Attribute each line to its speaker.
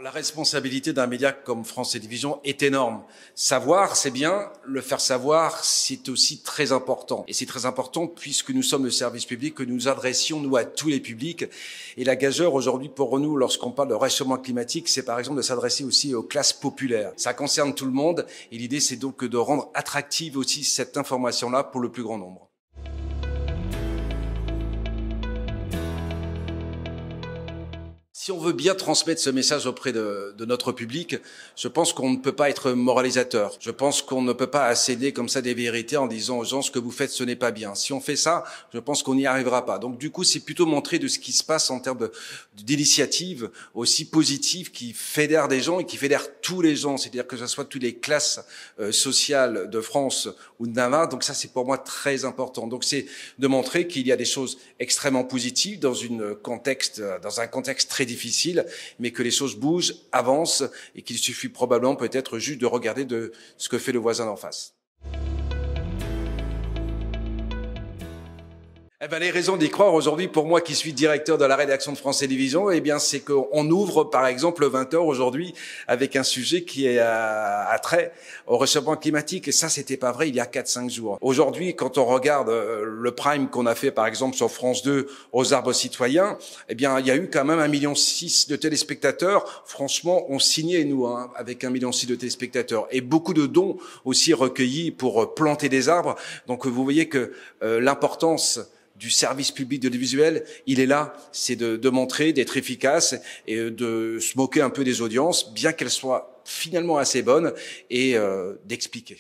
Speaker 1: La responsabilité d'un média comme France Télévisions est énorme. Savoir, c'est bien. Le faire savoir, c'est aussi très important. Et c'est très important puisque nous sommes le service public, que nous adressions, nous, à tous les publics. Et la gageure, aujourd'hui, pour nous, lorsqu'on parle de réchauffement climatique, c'est par exemple de s'adresser aussi aux classes populaires. Ça concerne tout le monde. Et l'idée, c'est donc de rendre attractive aussi cette information-là pour le plus grand nombre. Si on veut bien transmettre ce message auprès de notre public, je pense qu'on ne peut pas être moralisateur. Je pense qu'on ne peut pas asséner comme ça des vérités en disant aux gens ce que vous faites, ce n'est pas bien. Si on fait ça, je pense qu'on n'y arrivera pas. Donc du coup, c'est plutôt montrer de ce qui se passe en termes d'initiatives aussi positives qui fédèrent des gens et qui fédèrent tous les gens. C'est-à-dire que ce soit toutes les classes sociales de France ou de Navarre. Donc ça, c'est pour moi très important. Donc c'est de montrer qu'il y a des choses extrêmement positives dans un contexte très difficile, mais que les choses bougent, avancent, et qu'il suffit probablement peut-être juste de regarder de ce que fait le voisin d'en face. Eh ben, les raisons d'y croire aujourd'hui, pour moi qui suis directeur de la rédaction de France Télévisions, eh bien, c'est qu'on ouvre, par exemple, 20h aujourd'hui avec un sujet qui est à trait au réchauffement climatique. Et ça, c'était pas vrai il y a 4-5 jours. Aujourd'hui, quand on regarde le prime qu'on a fait, par exemple, sur France 2 aux arbres citoyens, eh bien, il y a eu quand même 1,6 million de téléspectateurs. Franchement, on signait, nous, avec 1,6 million de téléspectateurs. Et beaucoup de dons aussi recueillis pour planter des arbres. Donc, vous voyez que l'importance du service public de l'audiovisuel, il est là, c'est de montrer, d'être efficace et de se moquer un peu des audiences, bien qu'elles soient finalement assez bonnes, et d'expliquer.